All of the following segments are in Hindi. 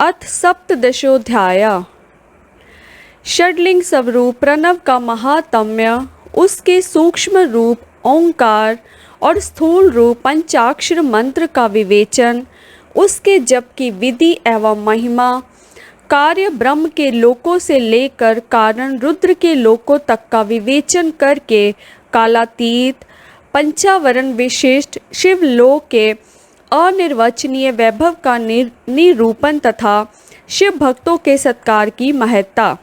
अथ सप्तदशोऽध्याय। षड्लिंग स्वरूप प्रणव का महात्म्य, उसके सूक्ष्म रूप ओंकार और स्थूल रूप पंचाक्षर मंत्र का विवेचन, उसके जप की विधि एवं महिमा, कार्य ब्रह्म के लोकों से लेकर कारण रुद्र के लोकों तक का विवेचन करके कालातीत पंचावरण विशिष्ट शिवलोक के अनिर्वचनीय वैभव का निरूपण तथा शिव भक्तों के सत्कार की महत्ता।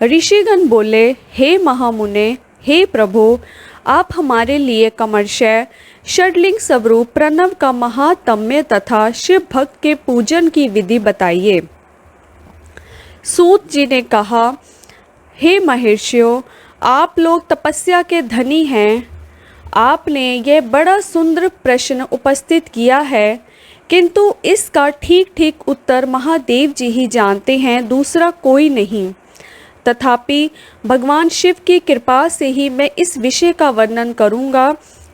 ऋषिगण बोले, हे महामुने, हे प्रभु, आप हमारे लिए क्रमशः षड्लिंग स्वरूप प्रणव का महात्म्य तथा शिव भक्त के पूजन की विधि बताइए। सूत जी ने कहा, हे महर्षियों, आप लोग तपस्या के धनी हैं। आपने यह बड़ा सुंदर प्रश्न उपस्थित किया है, किंतु इसका ठीक ठीक उत्तर महादेव जी ही जानते हैं, दूसरा कोई नहीं। तथापि भगवान शिव की कृपा से ही मैं इस विषय का वर्णन करूंगा।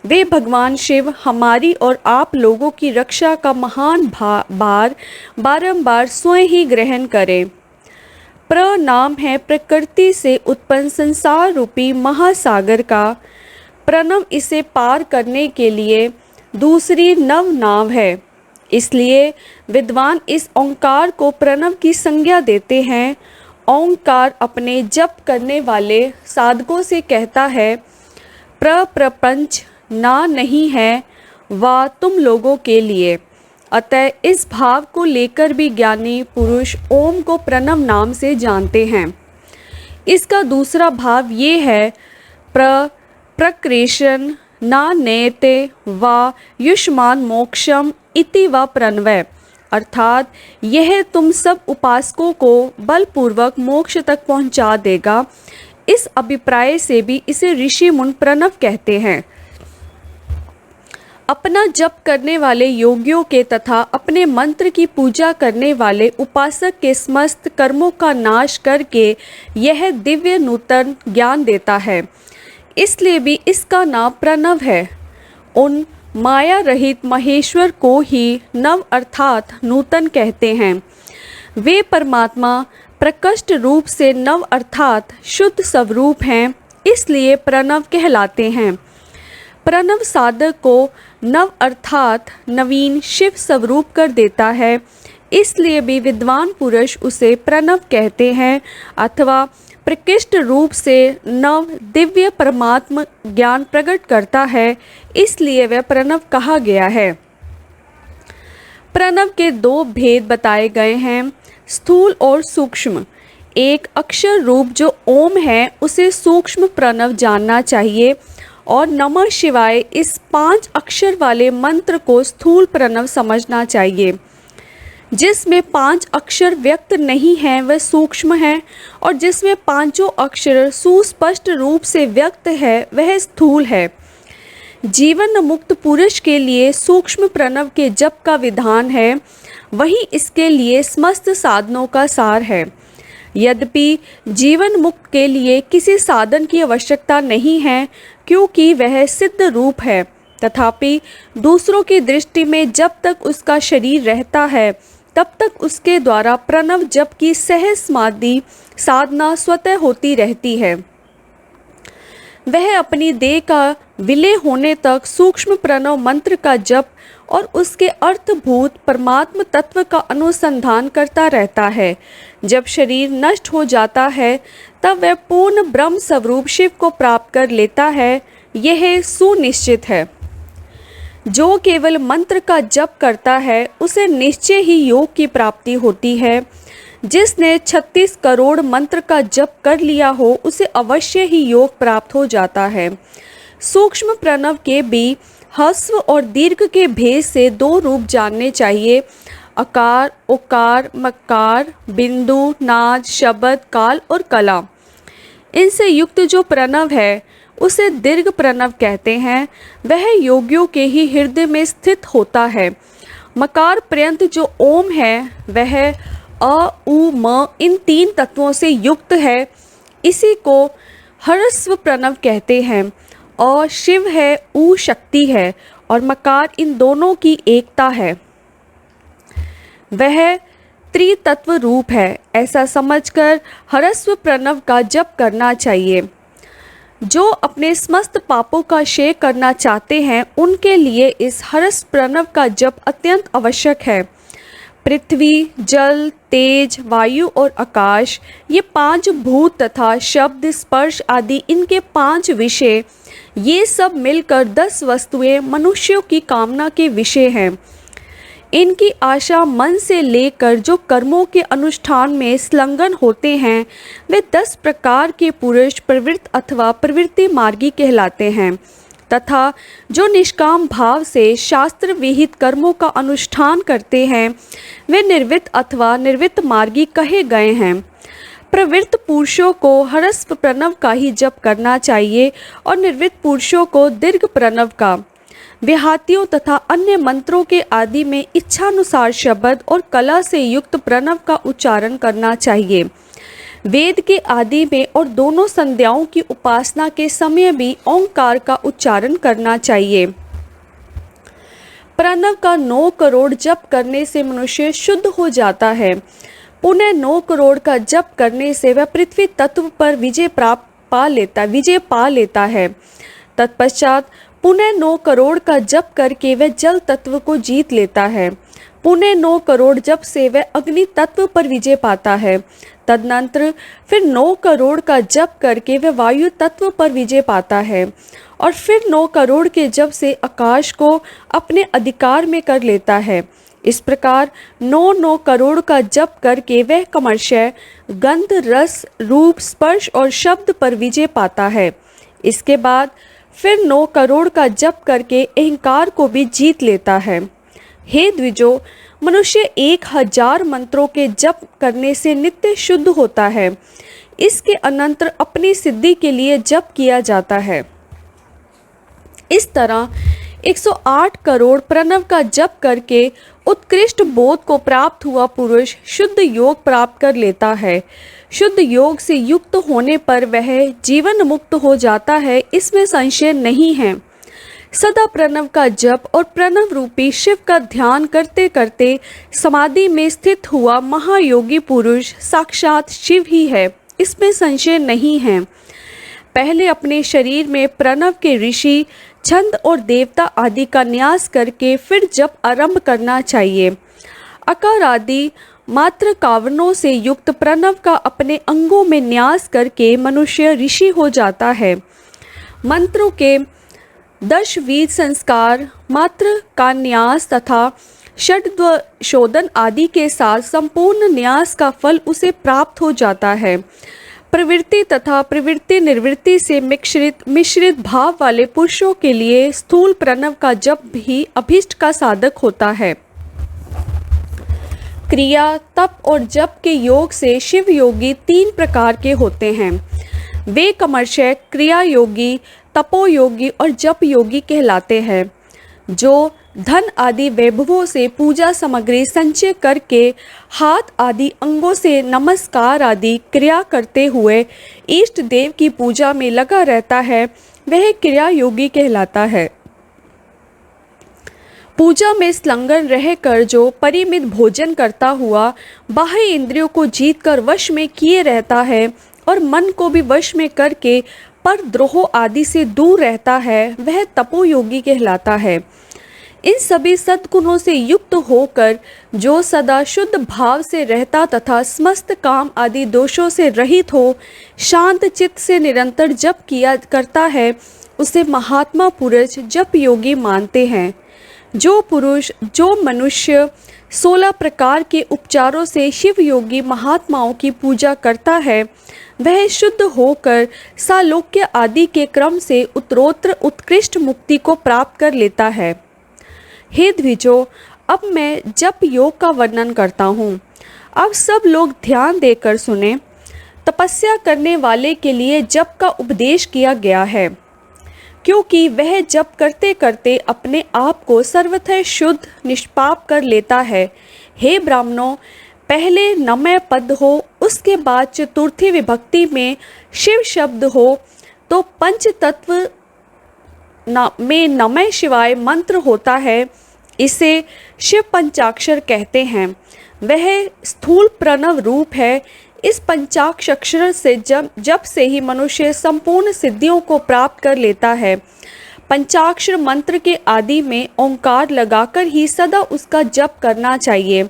वे भगवान शिव हमारी और आप लोगों की रक्षा का महान भार बारंबार स्वयं ही ग्रहण करें। प्रनाम है प्रकृति से उत्पन्न संसार रूपी महासागर का। प्रणव इसे पार करने के लिए दूसरी नव नाव है। इसलिए विद्वान इस ओंकार को प्रणव की संज्ञा देते हैं। ओंकार अपने जप करने वाले साधकों से कहता है, प्रपंच ना नहीं है वा तुम लोगों के लिए। अतः इस भाव को लेकर भी ज्ञानी पुरुष ओम को प्रणव नाम से जानते हैं। इसका दूसरा भाव ये है, प्रकृशन ना नेते वा युष्मान मोक्षम इति वा प्रणवय, अर्थात यह तुम सब उपासकों को बलपूर्वक मोक्ष तक पहुंचा देगा। इस अभिप्राय से भी इसे ऋषि मुनि प्रणव कहते हैं। अपना जप करने वाले योगियों के तथा अपने मंत्र की पूजा करने वाले उपासक के समस्त कर्मों का नाश करके यह दिव्य नूतन ज्ञान देता है। इसलिए भी इसका नाम प्रणव है। उन माया रहित महेश्वर को ही नव अर्थात नूतन कहते हैं। वे परमात्मा प्रकृष्ट रूप से नव अर्थात शुद्ध स्वरूप हैं, इसलिए प्रणव कहलाते हैं। प्रणव साधक को नव अर्थात नवीन शिव स्वरूप कर देता है, इसलिए भी विद्वान पुरुष उसे प्रणव कहते हैं, अथवा प्रकृष्ट रूप से नव दिव्य परमात्म ज्ञान प्रकट करता है, इसलिए वह प्रणव कहा गया है। प्रणव के दो भेद बताए गए हैं, स्थूल और सूक्ष्म। एक अक्षर रूप जो ओम है उसे सूक्ष्म प्रणव जानना चाहिए, और नमः शिवाय इस 5 अक्षर वाले मंत्र को स्थूल प्रणव समझना चाहिए। जिसमें 5 अक्षर व्यक्त नहीं हैं वह सूक्ष्म है, और जिसमें 5 अक्षर सुस्पष्ट रूप से व्यक्त है वह स्थूल है। जीवन मुक्त पुरुष के लिए सूक्ष्म प्रणव के जप का विधान है, वही इसके लिए समस्त साधनों का सार है। यद्यपि जीवन मुक्त के लिए किसी साधन की आवश्यकता नहीं है, क्योंकि वह सिद्ध रूप है, तथापि दूसरों की दृष्टि में जब तक उसका शरीर रहता है तब तक उसके द्वारा प्रणव जप की सहज समाधि साधना स्वतः होती रहती है। वह अपनी देह का विलय होने तक सूक्ष्म प्रणव मंत्र का जप और उसके अर्थभूत परमात्म तत्व का अनुसंधान करता रहता है। जब शरीर नष्ट हो जाता है तब वह पूर्ण ब्रह्म स्वरूप शिव को प्राप्त कर लेता है, यह सुनिश्चित है। जो केवल मंत्र का जप करता है उसे निश्चय ही योग की प्राप्ति होती है। जिसने 36 करोड़ मंत्र का जप कर लिया हो उसे अवश्य ही योग प्राप्त हो जाता है। सूक्ष्म प्रणव के भी ह्रस्व और दीर्घ के भेद से 2 रूप जानने चाहिए, अकार, उकार, मकार, बिंदु, नाद, शब्द, काल और कला। इनसे युक्त जो प्रणव है उसे दीर्घ प्रणव कहते हैं। वह योगियों के ही हृदय में स्थित होता है। मकार पर्यंत जो ओम है वह अ, उ, म इन 3 तत्वों से युक्त है। इसी को ह्रस्व प्रणव कहते हैं। अ शिव है, उ शक्ति है, और मकार इन दोनों की एकता है। वह त्रितत्व रूप है, ऐसा समझकर ह्रस्व प्रणव का जप करना चाहिए। जो अपने समस्त पापों का क्षय करना चाहते हैं उनके लिए इस ह्रस्व प्रणव का जप अत्यंत आवश्यक है। पृथ्वी, जल, तेज, वायु और आकाश, ये 5 भूत तथा शब्द, स्पर्श आदि इनके 5 विषय, ये सब मिलकर 10 वस्तुएं मनुष्यों की कामना के विषय हैं। इनकी आशा मन से लेकर जो कर्मों के अनुष्ठान में संलग्न होते हैं वे 10 प्रकार के पुरुष प्रवृत्त अथवा प्रवृत्ति मार्गी कहलाते हैं तथा जो निष्काम भाव से शास्त्र विहित कर्मों का अनुष्ठान करते हैं वे निर्वृत्त अथवा निर्वृत्त मार्गी कहे गए हैं। प्रवृत्त पुरुषों को ह्रस्व प्रणव का ही जप करना चाहिए और निर्वृत्त पुरुषों को दीर्घ प्रणव का। देहातियों तथा अन्य मंत्रों के आदि में इच्छानुसार शब्द और कला से युक्त प्रणव का उच्चारण करना चाहिए। वेद के आदि में और दोनों संध्याओं की उपासना के समय भी ओंकार का उच्चारण करना चाहिए। प्रणव का 9 करोड़ जप करने से मनुष्य शुद्ध हो जाता है। पुनः 9 करोड़ का जप करने से वह पृथ्वी तत्व पर विजय पा लेता है। तत्पश्चात पुनः 9 करोड़ का जप करके वह जल तत्व को जीत लेता है। पुनः 9 करोड़ जप से वह अग्नि तत्व पर विजय पाता है। तदनंतर फिर 9 करोड़ का जप करके वह वायु तत्व पर विजय पाता है और फिर 9 करोड़ के जप से आकाश को अपने अधिकार में कर लेता है। इस प्रकार 9 करोड़ का जप करके वह क्रमशः गंध, रस, रूप, स्पर्श और शब्द पर विजय पाता है। इसके बाद फिर 9 करोड़ का जप करके अहंकार को भी जीत लेता है। हे द्विजो, मनुष्य 1000 मंत्रों के जप करने से नित्य शुद्ध होता है। इसके अनंतर अपनी सिद्धि के लिए जप किया जाता है। इस तरह 108 करोड़ प्रणव का जप करके उत्कृष्ट बोध को प्राप्त हुआ पुरुष शुद्ध योग प्राप्त कर लेता है। शुद्ध योग से युक्त होने पर वह जीवन मुक्त हो जाता है, इसमें संशय नहीं है। सदा प्रणव का जप और प्रणव रूपी शिव का ध्यान करते करते समाधि में स्थित हुआ महायोगी पुरुष साक्षात शिव ही है, इसमें संशय नहीं है। पहले अपने शरीर में प्रणव के ऋषि, छंद और देवता आदि का न्यास करके फिर जप आरंभ करना चाहिए। अकार आदि मात्र कावनों से युक्त प्रणव का अपने अंगों में न्यास करके मनुष्य ऋषि हो जाता है। मंत्रों के 10 वीर संस्कार मात्र का न्यास तथा षड्शोधन आदि के साथ संपूर्ण न्यास का फल उसे प्राप्त हो जाता है। प्रवृत्ति तथा प्रवृत्ति निर्वृत्ति से मिश्रित भाव वाले पुरुषों के लिए स्थूल प्रणव का जप भी अभीष्ट का साधक होता है। क्रिया, तप और जप के योग से शिव योगी 3 प्रकार के होते हैं। वे क्रमशः क्रिया योगी, तपोयोगी और जप योगी कहलाते हैं। जो धन आदि वैभवों से पूजा सामग्री संचय करके हाथ आदि अंगों से नमस्कार आदि क्रिया करते हुए इष्ट देव की पूजा में लगा रहता है, वह क्रिया योगी कहलाता है। पूजा में संलग्न रहकर जो परिमित भोजन करता हुआ बाह्य इंद्रियों को जीतकर वश में किए रहता है और मन को भी वश में करके पर द्रोह आदि से दूर रहता है, वह तपोयोगी कहलाता है। इन सभी सद्गुणों से युक्त होकर जो सदा शुद्ध भाव से रहता तथा समस्त काम आदि दोषों से रहित हो शांत चित्त से निरंतर जप किया करता है, उसे महात्मा पुरुष जप योगी मानते हैं। जो मनुष्य 16 प्रकार के उपचारों से शिव योगी महात्माओं की पूजा करता है, वह शुद्ध होकर सालोक्य आदि के क्रम से उत्तरोत्तर उत्कृष्ट मुक्ति को प्राप्त कर लेता है। हे द्विजो, अब मैं जप योग का वर्णन करता हूँ। अब सब लोग ध्यान देकर सुने। तपस्या करने वाले के लिए जप का उपदेश किया गया है, क्योंकि वह जप करते करते अपने आप को सर्वथा शुद्ध निष्पाप कर लेता है। हे ब्राह्मणों, पहले नमः पद हो, उसके बाद चतुर्थी विभक्ति में शिव शब्द हो तो पंच तत्व में नमः शिवाय मंत्र होता है। इसे शिव पंचाक्षर कहते हैं। वह स्थूल प्रणव रूप है। इस पंचाक्षर से जब से ही मनुष्य संपूर्ण सिद्धियों को प्राप्त कर लेता है। पंचाक्षर मंत्र के आदि में ओंकार लगाकर ही सदा उसका जप करना चाहिए।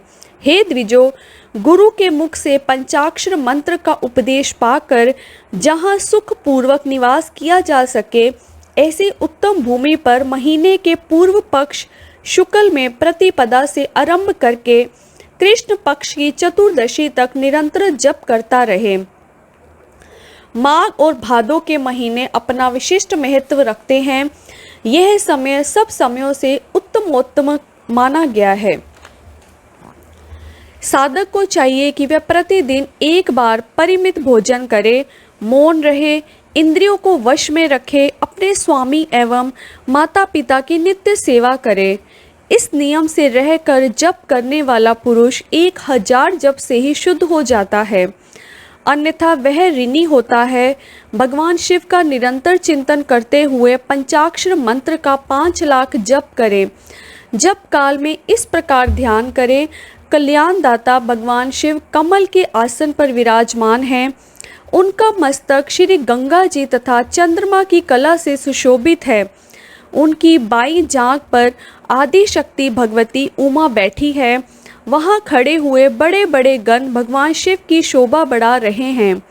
हे द्विजो, गुरु के मुख से पंचाक्षर मंत्र का उपदेश पाकर जहाँ सुख पूर्वक निवास किया जा सके, ऐसी उत्तम भूमि पर महीने के पूर्व पक्ष शुक्ल में प्रतिपदा से आरंभ करके कृष्ण पक्ष की चतुर्दशी तक निरंतर जप करता रहे। माघ और भादो के महीने अपना विशिष्ट महत्व रखते हैं। यह समय सब समयों से उत्तमोत्तम माना गया है। साधक को चाहिए कि वह प्रतिदिन एक बार परिमित भोजन करे, मौन रहे, इंद्रियों को वश में रखे, अपने स्वामी एवं माता पिता की नित्य सेवा करे। इस नियम से रहकर जप करने वाला पुरुष 1000 जप से ही शुद्ध हो जाता है, अन्यथा वह ऋणी होता है। भगवान शिव का निरंतर चिंतन करते हुए पंचाक्षर मंत्र का 5 लाख जप करें। जप काल में इस प्रकार ध्यान करें, कल्याणदाता भगवान शिव कमल के आसन पर विराजमान हैं। उनका मस्तक श्री गंगा जी तथा चंद्रमा की कला से सुशोभित है। उनकी बाईं जांघ पर आदि शक्ति भगवती उमा बैठी है। वहां खड़े हुए बड़े बड़े गण भगवान शिव की शोभा बढ़ा रहे हैं।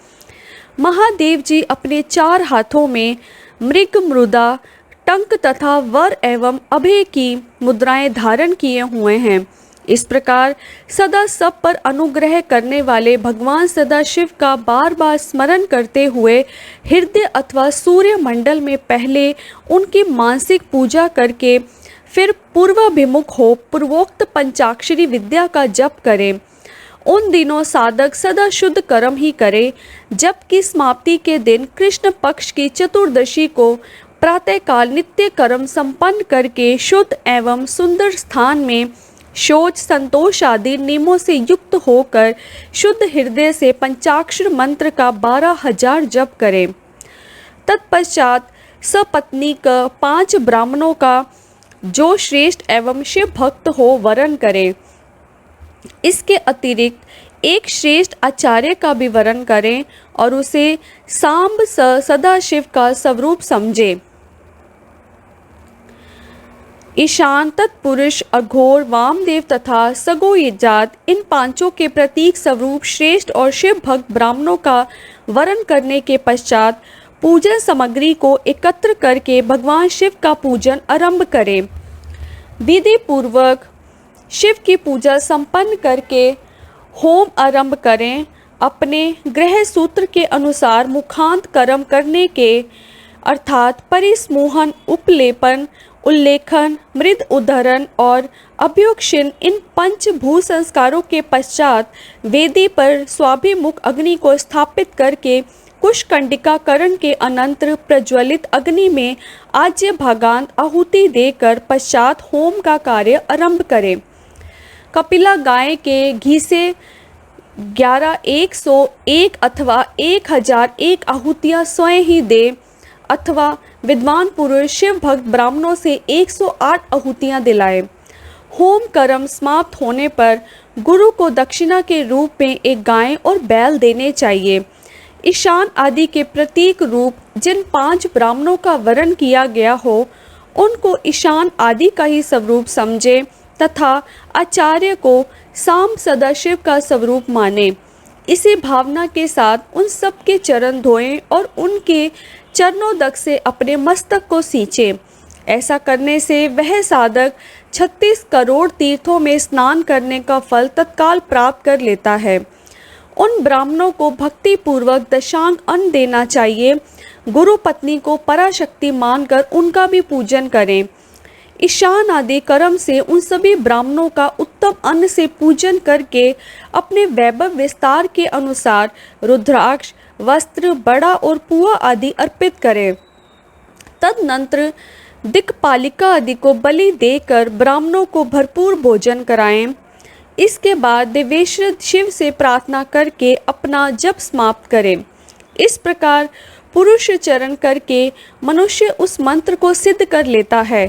महादेव जी अपने 4 हाथों में मृग, मृदा, टंक तथा वर एवं अभय की मुद्राएं धारण किए हुए हैं। इस प्रकार सदा सब पर अनुग्रह करने वाले भगवान सदाशिव का बार बार स्मरण करते हुए हृदय अथवा सूर्य मंडल में पहले उनकी मानसिक पूजा करके फिर पूर्वाभिमुख हो पूर्वोक्त पंचाक्षरी विद्या का जप करें। उन दिनों साधक सदा शुद्ध कर्म ही करे। जप की समाप्ति के दिन कृष्ण पक्ष की चतुर्दशी को प्रातःकाल नित्य कर्म संपन्न करके शुद्ध एवं सुंदर स्थान में शौच, संतोष आदि नियमों से युक्त होकर शुद्ध हृदय से पंचाक्षर मंत्र का 12,000 जप करें। तत्पश्चात सपत्नी का 5 ब्राह्मणों का जो श्रेष्ठ एवं शिव भक्त हो वरण करें। इसके अतिरिक्त एक श्रेष्ठ आचार्य का भी वरण करें और उसे सांब सदाशिव का स्वरूप समझे। ईशान, तत्पुरुष, अघोर, वामदेव तथा सगोयजात इन 5 के प्रतीक स्वरूप श्रेष्ठ और शिव भक्त ब्राह्मणों का वरण करने के पश्चात पूजन सामग्री को एकत्र करके भगवान शिव का पूजन आरंभ करें। विधि पूर्वक शिव की पूजा संपन्न करके होम आरंभ करें। अपने गृह सूत्र के अनुसार मुखांत कर्म करने के अर्थात परिसमूहन, उपलेपन, उल्लेखन, मृद उद्धरण और अभ्युक्षण इन 5 भू संस्कारों के पश्चात वेदी पर स्वाभिमुख अग्नि को स्थापित करके कुशकंडिकाकरण के अनंतर प्रज्वलित अग्नि में आज्य भागांत आहुति देकर पश्चात होम का कार्य आरंभ करें। कपिला गाय के घी से 1101 अथवा 1001 आहुतियाँ स्वयं ही दे अथवा विद्वान पुरुष शिव भक्त ब्राह्मणों से 108 आहुतियाँ दिलाए। होम कर्म समाप्त होने पर गुरु को दक्षिणा के रूप में एक गाय और बैल देने चाहिए। ईशान आदि के प्रतीक रूप जिन 5 ब्राह्मणों का वरण किया गया हो उनको ईशान आदि का ही स्वरूप समझे तथा आचार्य को सांब सदाशिव का स्वरूप माने। इसी भावना के साथ उन सब के चरण धोएं और उनके चरणोदक से अपने मस्तक को सींचे। ऐसा करने से वह साधक 36 करोड़ तीर्थों में स्नान करने का फल तत्काल प्राप्त कर लेता है। उन ब्राह्मणों को भक्ति पूर्वक दशांग अन्न देना चाहिए। गुरु पत्नी को पराशक्ति मानकर उनका भी पूजन करें। ईशान आदि कर्म से उन सभी ब्राह्मणों का उत्तम अन्न से पूजन करके अपने वैभव विस्तार के अनुसार रुद्राक्ष, वस्त्र, बड़ा और पुआ आदि अर्पित करें। तदनंतर दिक्पालिका आदि को बलि देकर ब्राह्मणों को भरपूर भोजन कराएं। इसके बाद देवेश्वर शिव से प्रार्थना करके अपना जप समाप्त करें। इस प्रकार पुरुष चरण करके मनुष्य उस मंत्र को सिद्ध कर लेता है।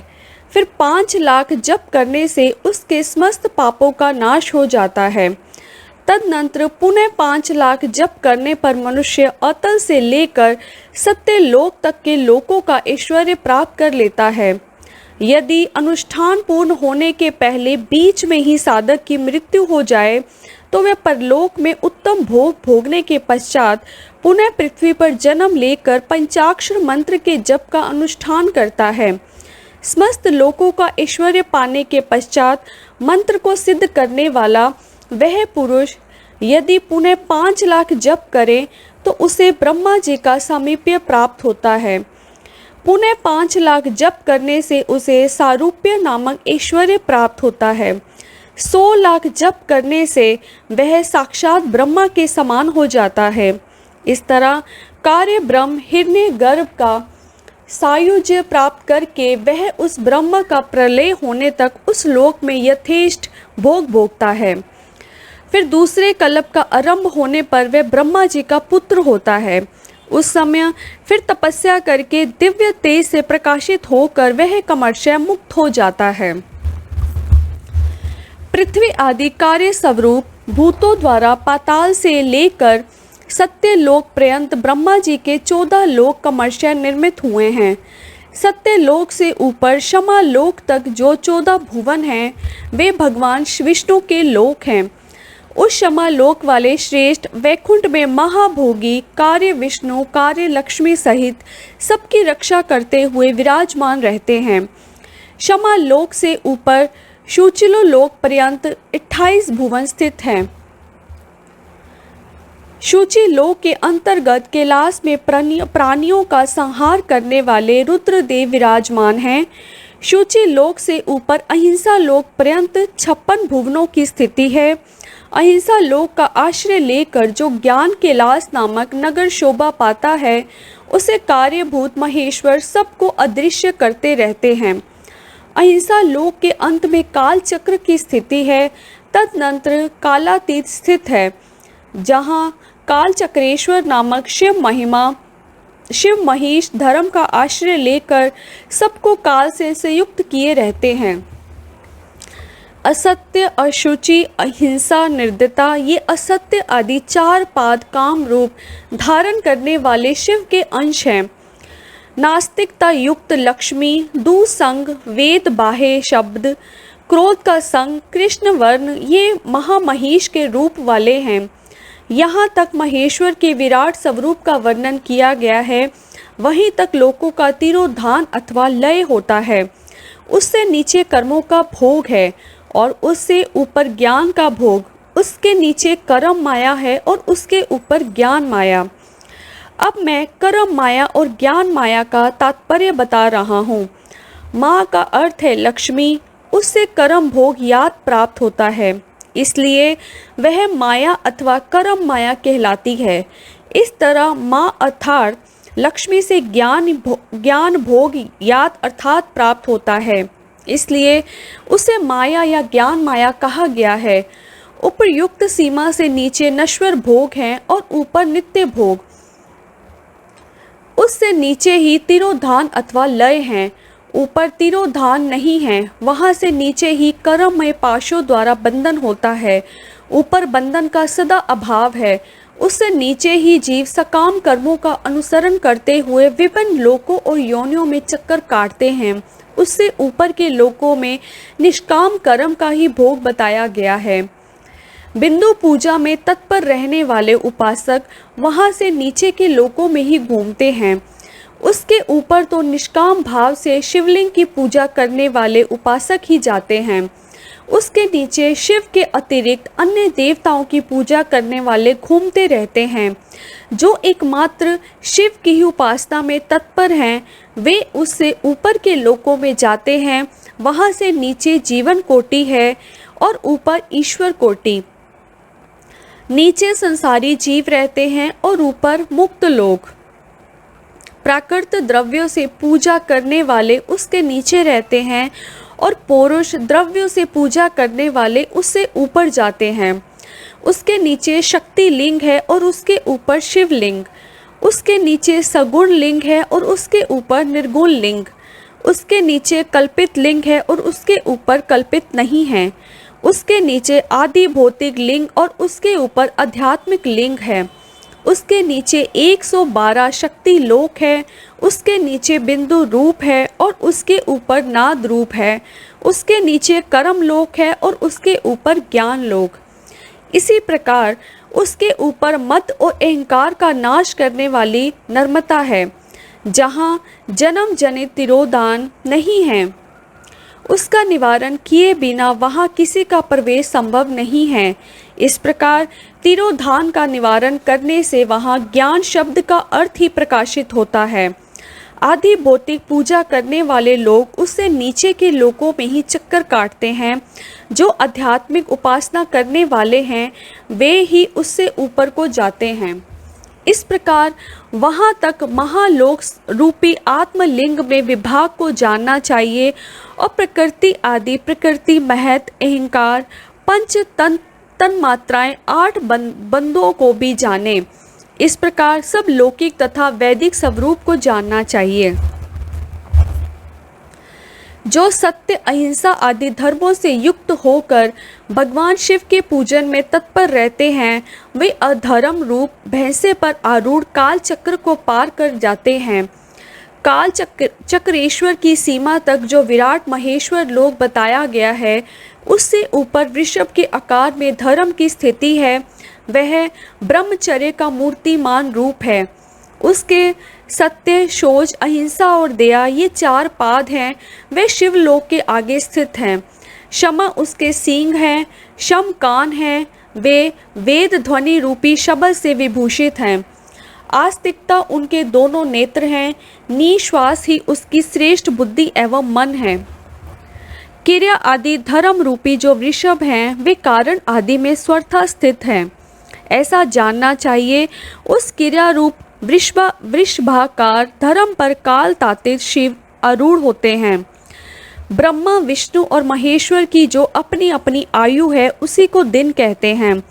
फिर 5 लाख जप करने से उसके समस्त पापों का नाश हो जाता है। तदनंतर पुनः 5 लाख जप करने पर मनुष्य अतल से लेकर सत्य लोक तक के लोकों का ऐश्वर्य प्राप्त कर लेता है। यदि अनुष्ठान पूर्ण होने के पहले बीच में ही साधक की मृत्यु हो जाए तो वह परलोक में उत्तम भोग भोगने के पश्चात पुनः पृथ्वी पर जन्म लेकर पंचाक्षर मंत्र के जप का अनुष्ठान करता है। समस्त लोकों का ऐश्वर्य पाने के पश्चात मंत्र को सिद्ध करने वाला वह पुरुष यदि पुनः 5 लाख जप करे तो उसे ब्रह्मा जी का सामीप्य प्राप्त होता है। पुनः 5 लाख जप करने से उसे सारूप्य नामक ऐश्वर्य प्राप्त होता है। 100 लाख जप करने से वह साक्षात ब्रह्मा के समान हो जाता है। इस तरह कार्य ब्रह्म हिरण्य गर्भ का सायुज्य प्राप्त करके वह उस ब्रह्म का प्रलय होने तक उस लोक में यथेष्ट भोग भोगता है। फिर दूसरे कल्प का आरंभ होने पर वह ब्रह्मा जी का पुत्र होता है। उस समय फिर तपस्या करके दिव्य तेज से प्रकाशित होकर वह कमर्षय मुक्त हो जाता है। पृथ्वी आदि कार्य स्वरूप भूतों द्वारा पाताल से लेकर सत्य लोक पर्यंत ब्रह्मा जी के 14 लोक कमर्षय निर्मित हुए हैं। सत्य लोक से ऊपर शमा लोक तक जो 14 भुवन हैं वे भगवान विष्णु के लोक हैं। उस शमा लोक वाले श्रेष्ठ वैकुंठ में महाभोगी कार्य विष्णु कार्य लक्ष्मी सहित सबकी रक्षा करते हुए विराजमान रहते हैं। शमा लोक से ऊपर शुचिलो लोक पर्यंत 28 भुवन स्थित हैं। शुचि लोक के अंतर्गत कैलाश में प्राणियों का संहार करने वाले रुद्रदेव विराजमान हैं। शुचि लोक से ऊपर अहिंसा लोक पर्यंत 56 भुवनों की स्थिति है। अहिंसा लोक का आश्रय लेकर जो ज्ञान कैलाश नामक नगर शोभा पाता है उसे कार्यभूत महेश्वर सबको अदृश्य करते रहते हैं। अहिंसा लोक के अंत में काल चक्र की स्थिति है। तदनंतर कालातीत स्थित है जहाँ काल चक्रेश्वर नामक शिव महेश धर्म का आश्रय लेकर सबको काल से संयुक्त किए रहते हैं। असत्य अशुचि अहिंसा निर्दयता ये असत्य आदि 4 पाद काम रूप धारण करने वाले शिव के अंश हैं। नास्तिकता युक्त लक्ष्मी दुसंग वेद बाह्य शब्द क्रोध का संग कृष्ण वर्ण ये महामहिष के रूप वाले हैं। यहाँ तक महेश्वर के विराट स्वरूप का वर्णन किया गया है। वहीं तक लोकों का तिरोधान अथवा लय होता है। उससे नीचे कर्मों का भोग है और उससे ऊपर ज्ञान का भोग, उसके नीचे कर्म माया है और उसके ऊपर ज्ञान माया। अब मैं कर्म माया और ज्ञान माया का तात्पर्य बता रहा हूँ। माँ का अर्थ है लक्ष्मी, उससे कर्म भोग याद प्राप्त होता है, इसलिए वह माया अथवा कर्म माया कहलाती है। इस तरह माँ अर्थात लक्ष्मी से ज्ञान भोग याद अर्थात प्राप्त होता है, इसलिए उसे माया या ज्ञान माया कहा गया है। उपयुक्त सीमा से नीचे नश्वर भोग हैं और ऊपर नित्य भोग। उससे नीचे ही तिरोधान अथवा लय हैं। ऊपर तिरोधान नहीं है, वहाँ से नीचे ही कर्ममय पाशों द्वारा बंधन होता है। ऊपर बंधन का सदा अभाव है। उससे नीचे ही जीव सकाम कर्मों का अनुसरण करते हुए विभिन्न लोकों और योनियों में चक्कर काटते हैं। उससे ऊपर के लोकों में निष्काम कर्म का ही भोग बताया गया है। बिंदु पूजा में तत्पर रहने वाले उपासक वहाँ से नीचे के लोकों में ही घूमते हैं। उसके ऊपर तो निष्काम भाव से शिवलिंग की पूजा करने वाले उपासक ही जाते हैं। उसके नीचे शिव के अतिरिक्त अन्य देवताओं की पूजा करने वाले घूमते रहते हैं। जो एकमात्र शिव की ही उपासना में तत्पर हैं वे उससे ऊपर के लोकों में जाते हैं। वहाँ से नीचे जीवन कोटि है और ऊपर ईश्वर कोटि। नीचे संसारी जीव रहते हैं और ऊपर मुक्त लोग। प्राकृत द्रव्यों से पूजा करने वाले उसके नीचे रहते हैं और पौरुष द्रव्यों से पूजा करने वाले उससे ऊपर जाते हैं। उसके नीचे शक्ति लिंग है और उसके ऊपर शिवलिंग। उसके नीचे सगुण लिंग है और उसके ऊपर निर्गुण लिंग। उसके नीचे कल्पित लिंग है और उसके ऊपर कल्पित नहीं है। उसके नीचे आदि भौतिक लिंग और उसके ऊपर आध्यात्मिक लिंग है। उसके नीचे 112 शक्ति लोक है। उसके नीचे बिंदु रूप है और उसके ऊपर नाद रूप है। उसके नीचे कर्म लोक है और उसके ऊपर ज्ञान लोक। इसी प्रकार उसके ऊपर मत और अहंकार का नाश करने वाली नर्मता है, जहाँ जन्म जनित तिरोधान नहीं है। उसका निवारण किए बिना वहाँ किसी का प्रवेश संभव नहीं है। इस प्रकार तिरोधान का निवारण करने से वहाँ ज्ञान शब्द का अर्थ ही प्रकाशित होता है। आदि भौतिक पूजा करने वाले लोग उससे नीचे के लोकों में ही चक्कर काटते हैं। जो आध्यात्मिक उपासना करने वाले हैं वे ही उससे ऊपर को जाते हैं। इस प्रकार वहाँ तक महालोक रूपी आत्मलिंग में विभाग को जानना चाहिए और प्रकृति आदि प्रकृति महत अहंकार पंच तन मात्राएं 8 बंदों को भी जाने। इस प्रकार सब लौकिक तथा वैदिक स्वरूप को जानना चाहिए। जो सत्य अहिंसा आदि धर्मों से युक्त होकर भगवान शिव के पूजन में तत्पर रहते हैं वे अधर्म रूप भैंसे पर आरूढ़ काल चक्र को पार कर जाते हैं। काल चक्रेश्वर की सीमा तक जो विराट महेश्वर लोक बताया गया है उससे ऊपर वृषभ के आकार में धर्म की स्थिति है। वह ब्रह्मचर्य का मूर्तिमान रूप है। उसके सत्य शौच अहिंसा और दया ये 4 पाद हैं। वे शिवलोक के आगे स्थित हैं। क्षमा उसके सींग हैं, शम कान हैं। वे वेद ध्वनि रूपी शब्द से विभूषित हैं। आस्तिकता उनके दोनों नेत्र हैं। निश्वास ही उसकी श्रेष्ठ बुद्धि एवं मन है। क्रिया आदि धर्म रूपी जो वृषभ हैं वे कारण आदि में स्वतः स्थित हैं। ऐसा जानना चाहिए। उस क्रिया रूप वृषभाकार धर्म पर काल तातित शिव आरूढ़ होते हैं। ब्रह्मा विष्णु और महेश्वर की जो अपनी अपनी आयु है उसी को दिन कहते हैं।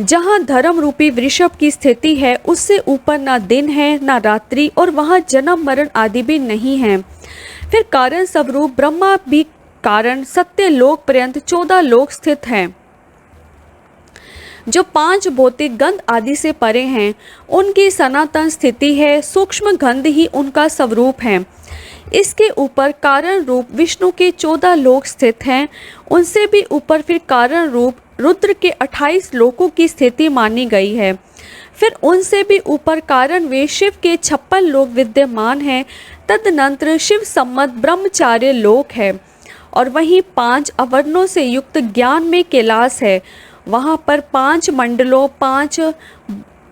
जहाँ धर्म रूपी वृषभ की स्थिति है उससे ऊपर ना दिन है ना रात्रि और वहाँ जन्म मरण आदि भी नहीं है। फिर कारण स्वरूप ब्रह्मा भी कारण सत्य लोक पर्यंत 14 लोक स्थित हैं। जो 5 भौतिक गंध आदि से परे हैं उनकी सनातन स्थिति है। सूक्ष्म गंध ही उनका स्वरूप है। इसके ऊपर कारण रूप विष्णु के 14 लोक स्थित हैं। उनसे भी ऊपर फिर कारण रूप रुद्र के 28 लोकों की स्थिति मानी गई है। फिर उनसे भी ऊपर कारण वे शिव के 56 लोक विद्यमान हैं। तदनंतर शिव सम्मत ब्रह्मचार्य लोक है और वहीं 5 अवर्णों से युक्त ज्ञान में कैलाश है। वहाँ पर 5 मंडलों 5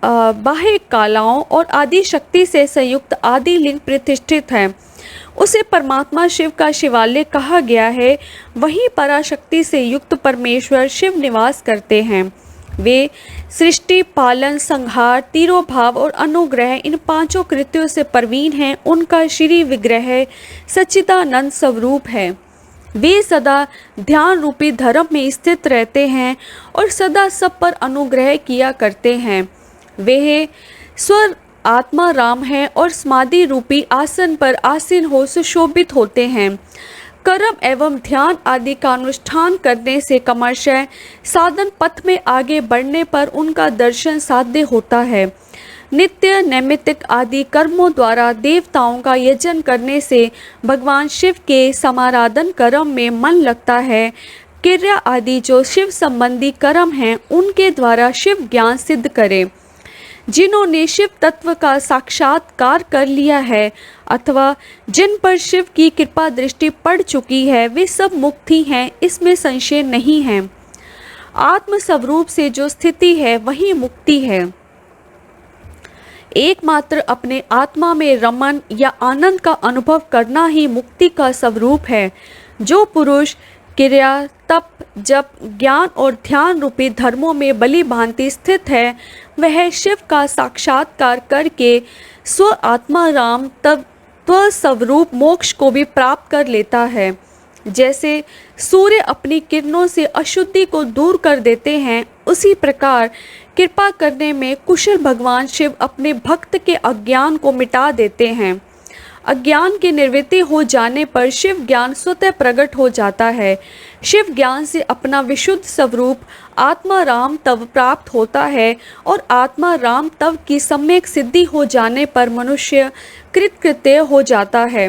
बाह्य कालाओं और आदि शक्ति से संयुक्त आदि लिंग प्रतिष्ठित है। उसे परमात्मा शिव का शिवालय कहा गया है। वहीं पराशक्ति से युक्त परमेश्वर शिव निवास करते हैं। वे सृष्टि पालन संहार तिरोभाव और अनुग्रह इन 5 कृत्यों से प्रवीण हैं। उनका श्री विग्रह सच्चिदानंद स्वरूप है। वे सदा ध्यान रूपी धर्म में स्थित रहते हैं और सदा सब पर अनुग्रह किया करते हैं। वे स्वर आत्मा राम है और समाधि रूपी आसन पर आसीन हो सुशोभित होते हैं। कर्म एवं ध्यान आदि का अनुष्ठान करने से क्रमशः साधन पथ में आगे बढ़ने पर उनका दर्शन साध्य होता है। नित्य नैमित्तिक आदि कर्मों द्वारा देवताओं का यजन करने से भगवान शिव के समाराधन कर्म में मन लगता है। क्रिया आदि जो शिव संबंधी कर्म हैं उनके द्वारा शिव ज्ञान सिद्ध करे। जिन्होंने शिव तत्व का साक्षात्कार कर लिया है अथवा जिन पर शिव की कृपा दृष्टि पड़ चुकी है वे सब मुक्त ही हैं, इसमें संशय नहीं है। आत्म स्वरूप से जो स्थिति है वही मुक्ति है। एकमात्र अपने आत्मा में रमन या आनंद का अनुभव करना ही मुक्ति का स्वरूप है। जो पुरुष क्रिया तप जप ज्ञान और ध्यान रूपी धर्मों में बलि भांति स्थित है वह शिव का साक्षात्कार करके स्व आत्मा राम तत्व स्वरूप मोक्ष को भी प्राप्त कर लेता है। जैसे सूर्य अपनी किरणों से अशुद्धि को दूर कर देते हैं उसी प्रकार कृपा करने में कुशल भगवान शिव अपने भक्त के अज्ञान को मिटा देते हैं। अज्ञान की निवृत्ति हो जाने पर शिव ज्ञान स्वतः प्रकट हो जाता है। शिव ज्ञान से अपना विशुद्ध स्वरूप आत्मा राम तव प्राप्त होता है और आत्मा राम तव की सम्यक सिद्धि हो जाने पर मनुष्य कृतकृत्य हो जाता है।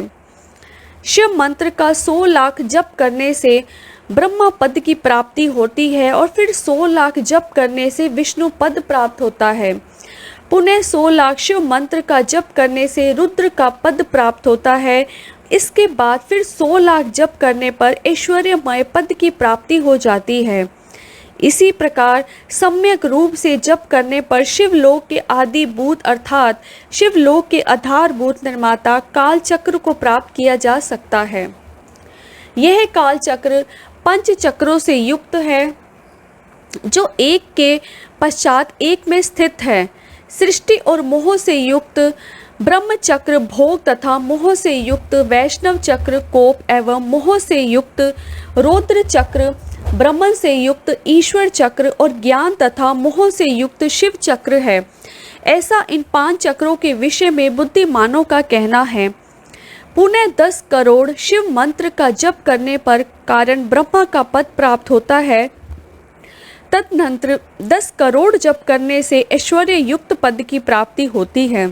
शिव मंत्र का 100 लाख जप करने से ब्रह्मा पद की प्राप्ति होती है और फिर 100 लाख जप करने से विष्णु पद प्राप्त होता है। पुनः 100 लाख शिव मंत्र का जप करने से रुद्र का पद प्राप्त होता है। इसके बाद फिर 100 लाख जप करने पर ऐश्वर्यमय पद की प्राप्ति हो जाती है। इसी प्रकार सम्यक रूप से जप करने पर शिवलोक के आदिभूत अर्थात शिवलोक के आधारभूत निर्माता काल चक्र को प्राप्त किया जा सकता है। यह काल चक्र 5 चक्रों से युक्त है जो एक के पश्चात एक में स्थित है। सृष्टि और मोह से युक्त ब्रह्म चक्र भोग तथा मोह से युक्त वैष्णव चक्र कोप एवं मोह से युक्त रौद्र चक्र ब्रह्मन से युक्त ईश्वर चक्र और ज्ञान तथा मोह से युक्त शिव चक्र है। ऐसा इन 5 चक्रों के विषय में बुद्धिमानों का कहना है। पुनः 10 करोड़ शिव मंत्र का जप करने पर कारण ब्रह्मा का पद प्राप्त होता है। तदनंतर 10 करोड़ जप करने से ऐश्वर्य युक्त पद की प्राप्ति होती है।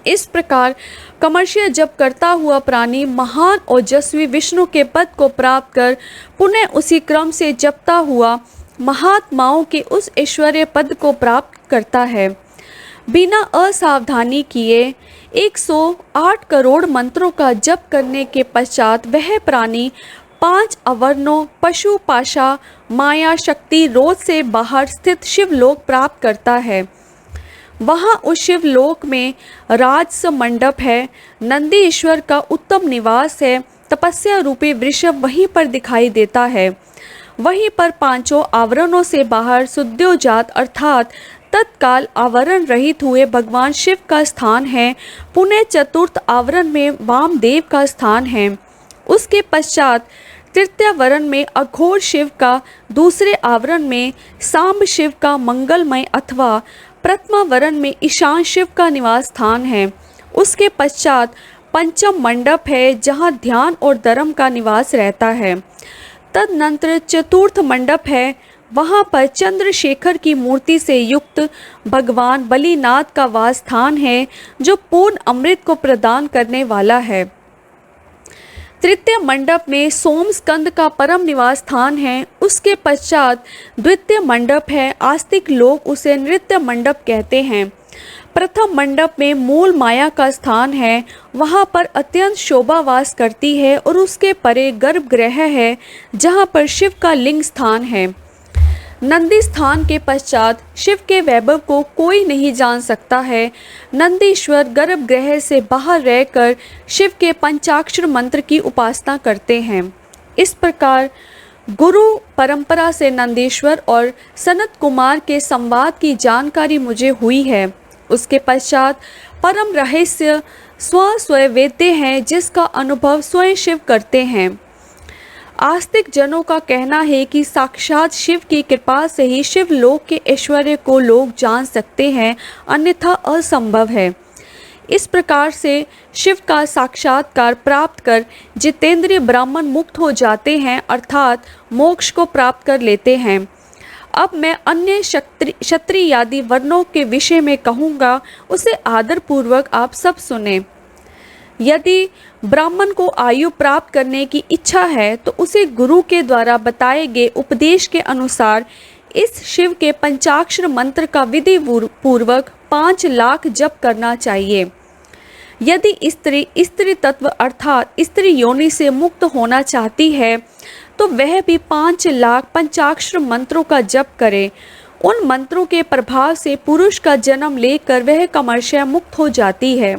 इस प्रकार कमर्शिय जप करता हुआ प्राणी महान ओजस्वी विष्णु के पद को प्राप्त कर पुनः उसी क्रम से जपता हुआ महात्माओं के उस ऐश्वर्य पद को प्राप्त करता है। बिना असावधानी किए 108 करोड़ मंत्रों का जप करने के पश्चात वह प्राणी 5 अवर्णों पशु पाशा माया शक्ति रोध से बाहर स्थित शिवलोक प्राप्त करता है। वहाँ उस शिवलोक में राजस मंडप है, नंदी ईश्वर का उत्तम निवास है, तपस्या रूपी वृषभ वहीं पर दिखाई देता है। वहीं पर 5 आवरणों से बाहर सुद्योजात अर्थात तत्काल आवरण रहित हुए भगवान शिव का स्थान है। पुनः चतुर्थ आवरण में वामदेव का स्थान है। उसके पश्चात तृतीय वरण में अघोर शिव का, दूसरे आवरण में सांब शिव का मंगलमय अथवा प्रथम वरण में ईशान शिव का निवास स्थान है। उसके पश्चात पंचम मंडप है जहाँ ध्यान और धर्म का निवास रहता है। तदनंतर चतुर्थ मंडप है, वहाँ पर चंद्रशेखर की मूर्ति से युक्त भगवान बलिनाथ का वास स्थान है जो पूर्ण अमृत को प्रदान करने वाला है। तृतीय मंडप में सोम स्कंद का परम निवास स्थान है। उसके पश्चात द्वितीय मंडप है, आस्तिक लोग उसे नृत्य मंडप कहते हैं। प्रथम मंडप में मूल माया का स्थान है, वहाँ पर अत्यंत शोभा वास करती है और उसके परे गर्भगृह है जहाँ पर शिव का लिंग स्थान है। नंदी स्थान के पश्चात शिव के वैभव को कोई नहीं जान सकता है। नंदीश्वर गर्भगृह से बाहर रहकर शिव के पंचाक्षर मंत्र की उपासना करते हैं। इस प्रकार गुरु परंपरा से नंदीश्वर और सनत कुमार के संवाद की जानकारी मुझे हुई है। उसके पश्चात परम रहस्य स्वयं वेद्य हैं जिसका अनुभव स्वयं शिव करते हैं। आस्तिक जनों का कहना है कि साक्षात शिव की कृपा से ही शिवलोक के ऐश्वर्य को लोग जान सकते हैं, अन्यथा असंभव है। इस प्रकार से शिव का साक्षात्कार प्राप्त कर जितेंद्रिय ब्राह्मण मुक्त हो जाते हैं अर्थात मोक्ष को प्राप्त कर लेते हैं। अब मैं अन्य क्षत्रिय आदि वर्णों के विषय में कहूँगा, उसे आदरपूर्वक आप सब सुने। यदि ब्राह्मण को आयु प्राप्त करने की इच्छा है तो उसे गुरु के द्वारा बताए गए उपदेश के अनुसार इस शिव के पंचाक्षर मंत्र का विधि पूर्वक 5 लाख जप करना चाहिए। यदि स्त्री तत्व अर्थात स्त्री योनि से मुक्त होना चाहती है तो वह भी 5 लाख पंचाक्षर मंत्रों का जप करे। उन मंत्रों के प्रभाव से पुरुष का जन्म लेकर वह क्रमशः मुक्त हो जाती है।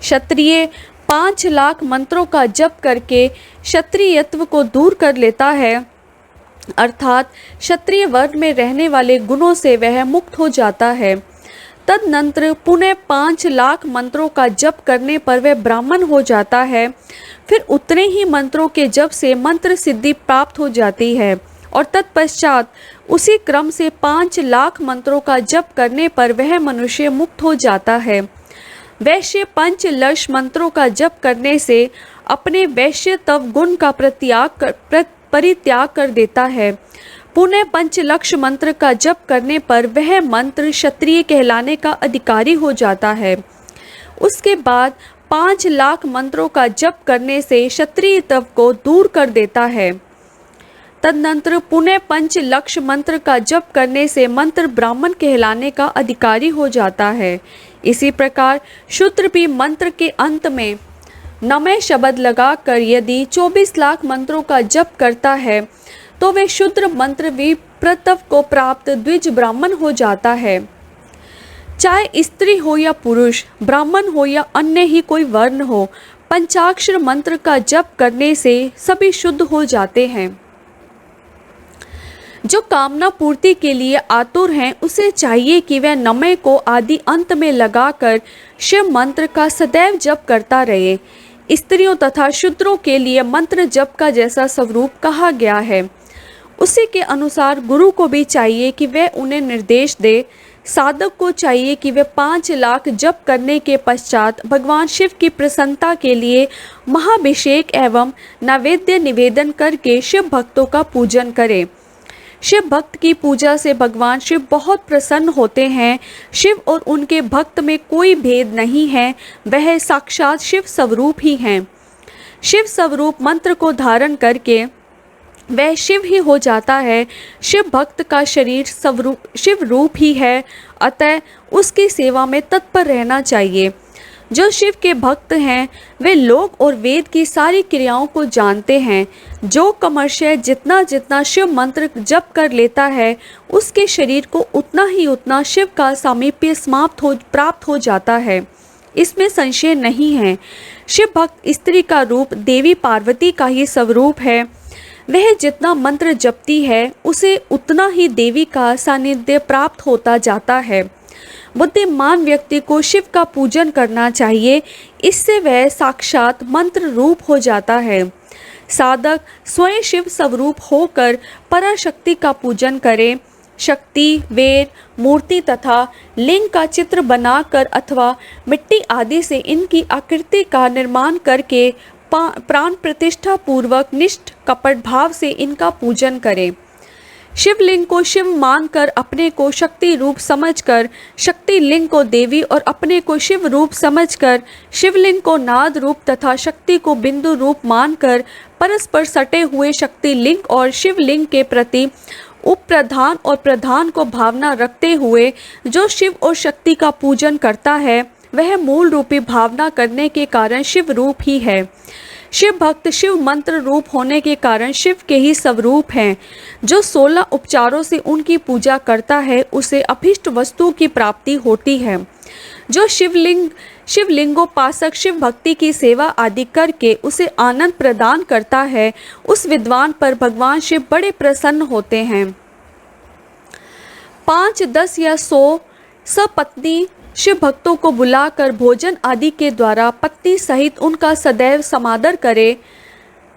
क्षत्रिय 5 लाख मंत्रों का जप करके क्षत्रियत्व को दूर कर लेता है अर्थात क्षत्रिय वर्ग में रहने वाले गुणों से वह मुक्त हो जाता है। तदनंतर पुनः 5 लाख मंत्रों का जप करने पर वह ब्राह्मण हो जाता है। फिर उतने ही मंत्रों के जप से मंत्र सिद्धि प्राप्त हो जाती है और तत्पश्चात उसी क्रम से 5 लाख मंत्रों का जप करने पर वह मनुष्य मुक्त हो जाता है। वैश्य पंचलक्ष मंत्रों का जप करने से अपने वैश्यत्व गुण का परित्याग कर देता है। पुनः पंचलक्ष मंत्र का जप करने पर वह मंत्र क्षत्रिय कहलाने का अधिकारी हो जाता है। उसके बाद 5 लाख मंत्रों का जप करने से क्षत्रियत्व को दूर कर देता है। तदनंतर पुनः पंचलक्ष मंत्र का जप करने से मंत्र ब्राह्मण कहलाने का अधिकारी हो जाता है। इसी प्रकार शूद्र भी मंत्र के अंत में नमः शब्द लगाकर यदि 24 लाख मंत्रों का जप करता है तो वे शूद्र मंत्र विप्रतव को प्राप्त द्विज ब्राह्मण हो जाता है। चाहे स्त्री हो या पुरुष, ब्राह्मण हो या अन्य ही कोई वर्ण हो, पंचाक्षर मंत्र का जप करने से सभी शुद्ध हो जाते हैं। जो कामना पूर्ति के लिए आतुर हैं उसे चाहिए कि वह नमः को आदि अंत में लगाकर शिव मंत्र का सदैव जप करता रहे। स्त्रियों तथा शूद्रों के लिए मंत्र जप का जैसा स्वरूप कहा गया है उसी के अनुसार गुरु को भी चाहिए कि वह उन्हें निर्देश दे। साधक को चाहिए कि वे 5 लाख जप करने के पश्चात भगवान शिव की प्रसन्नता के लिए महाभिषेक एवं नैवेद्य निवेदन करके शिव भक्तों का पूजन करें। शिव भक्त की पूजा से भगवान शिव बहुत प्रसन्न होते हैं। शिव और उनके भक्त में कोई भेद नहीं है, वह साक्षात शिव स्वरूप ही हैं। शिव स्वरूप मंत्र को धारण करके वह शिव ही हो जाता है। शिव भक्त का शरीर शिव रूप ही है, अतः उसकी सेवा में तत्पर रहना चाहिए। जो शिव के भक्त हैं वे लोक और वेद की सारी क्रियाओं को जानते हैं। जो कमर्ष्य जितना जितना शिव मंत्र जप कर लेता है उसके शरीर को उतना शिव का सामीप्य प्राप्त हो जाता है, इसमें संशय नहीं है। शिव भक्त स्त्री का रूप देवी पार्वती का ही स्वरूप है। वह जितना मंत्र जपती है उसे उतना ही देवी का सानिध्य प्राप्त होता जाता है। बुद्धिमान व्यक्ति को शिव का पूजन करना चाहिए, इससे वह साक्षात मंत्र रूप हो जाता है। साधक स्वयं शिव स्वरूप होकर पराशक्ति का पूजन करे। शक्ति, वेद, मूर्ति तथा लिंग का चित्र बनाकर अथवा मिट्टी आदि से इनकी आकृति का निर्माण करके प्राण प्रतिष्ठा पूर्वक निष्ठ कपट भाव से इनका पूजन करें। शिवलिंग को शिव मानकर अपने को शक्ति रूप समझकर शक्ति लिंग को देवी और अपने को शिव रूप समझकर शिवलिंग को नाद रूप तथा शक्ति को बिंदु रूप मानकर परस्पर सटे हुए शक्ति लिंग और शिवलिंग के प्रति उपप्रधान और प्रधान को भावना रखते हुए जो शिव और शक्ति का पूजन करता है वह मूल रूपी भावना करने के कारण शिव रूप ही है। शिव भक्त शिव मंत्र रूप होने के कारण शिव के ही स्वरूप हैं। जो 16 उपचारों से उनकी पूजा करता है उसे अभीष्ट वस्तु की प्राप्ति होती है। जो शिवलिंगोपासक शिव भक्ति की सेवा आदि करके उसे आनंद प्रदान करता है उस विद्वान पर भगवान शिव बड़े प्रसन्न होते हैं। 5, 10 या 100 सपत्नी शिव भक्तों को बुलाकर भोजन आदि के द्वारा पत्नी सहित उनका सदैव समादर करे।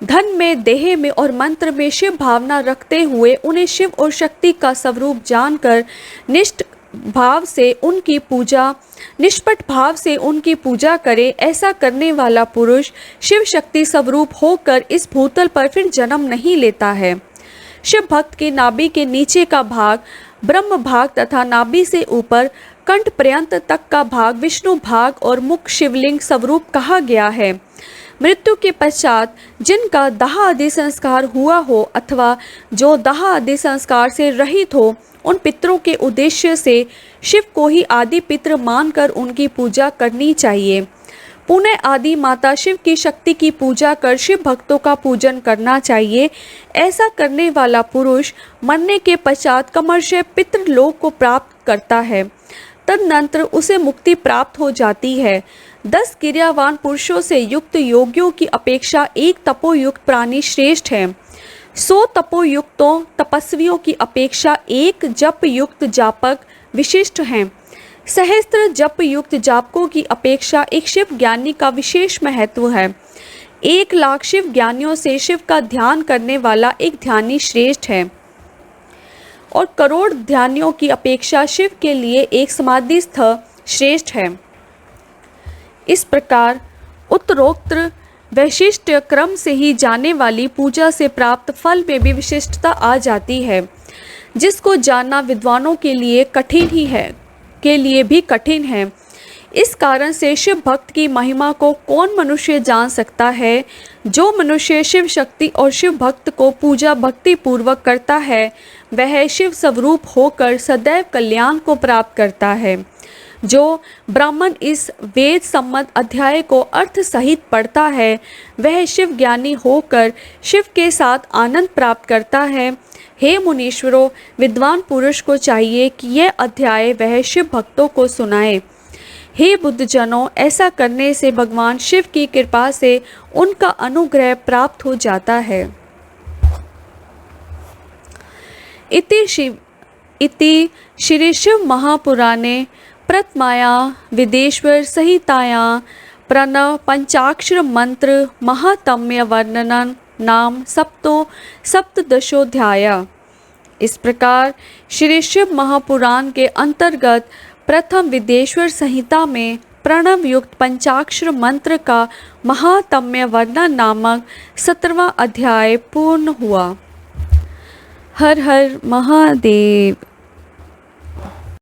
धन में, देह में और मंत्र में शिव भावना रखते हुए उन्हें शिव और शक्ति का स्वरूप जानकर निष्पट भाव से उनकी पूजा करे। ऐसा करने वाला पुरुष शिव शक्ति स्वरूप होकर इस भूतल पर फिर जन्म नहीं लेता है। शिव भक्त के नाभि के नीचे का भाग ब्रह्म भाग तथा नाभि से ऊपर कंठ पर्यंत तक का भाग विष्णु भाग और मुख शिवलिंग स्वरूप कहा गया है। मृत्यु के पश्चात जिनका दाह आदि संस्कार हुआ हो अथवा जो दाह आदि संस्कार से रहित हो उन पितरों के उद्देश्य से शिव को ही आदि पितृ मानकर उनकी पूजा करनी चाहिए। पुनः आदि माता शिव की शक्ति की पूजा कर शिव भक्तों का पूजन करना चाहिए। ऐसा करने वाला पुरुष मरने के पश्चात कमर्ष्य पितृलोक को प्राप्त करता है। तदनंतर उसे मुक्ति प्राप्त हो जाती है। 10 क्रियावान पुरुषों से युक्त योगियों की अपेक्षा एक तपोयुक्त प्राणी श्रेष्ठ है। 100 तपोयुक्तों तपस्वियों की अपेक्षा एक जप युक्त जापक विशिष्ट हैं। सहस्त्र जप युक्त जापकों की अपेक्षा एक शिव ज्ञानी का विशेष महत्व है। 1 लाख शिव ज्ञानियों से शिव का ध्यान करने वाला एक ध्यानी श्रेष्ठ है और करोड़ ध्यानियों की अपेक्षा शिव के लिए एक समाधिस्थ श्रेष्ठ है। इस प्रकार उत्तरोक्त वैशिष्ट क्रम से ही जाने वाली पूजा से प्राप्त फल में भी विशिष्टता आ जाती है, जिसको जानना विद्वानों के लिए भी कठिन है। इस कारण से शिव भक्त की महिमा को कौन मनुष्य जान सकता है? जो मनुष्य शिव शक्ति और शिव भक्त को पूजा भक्ति पूर्वक करता है, वह शिव स्वरूप होकर सदैव कल्याण को प्राप्त करता है। जो ब्राह्मण इस वेद सम्मत अध्याय को अर्थ सहित पढ़ता है, वह शिव ज्ञानी होकर शिव के साथ आनंद प्राप्त करता है। हे मुनीश्वरों, विद्वान पुरुष को चाहिए कि यह अध्याय वह शिव भक्तों को सुनाए। हे बुद्धजनों, ऐसा करने से भगवान शिव की कृपा से उनका अनुग्रह प्राप्त हो जाता है। इति श्री शिव महापुराणे प्रथमायां विदेश्वर संहितायां प्रणव पंचाक्षर मंत्र महात्म्य वर्णन नाम सप्तदशोध्याय। इस प्रकार श्री शिव महापुराण के अंतर्गत प्रथम विदेश्वर संहिता में प्रणव युक्त पंचाक्षर मंत्र का महात्म्य वर्णन नामक 17वां अध्याय पूर्ण हुआ। हर हर महादेव।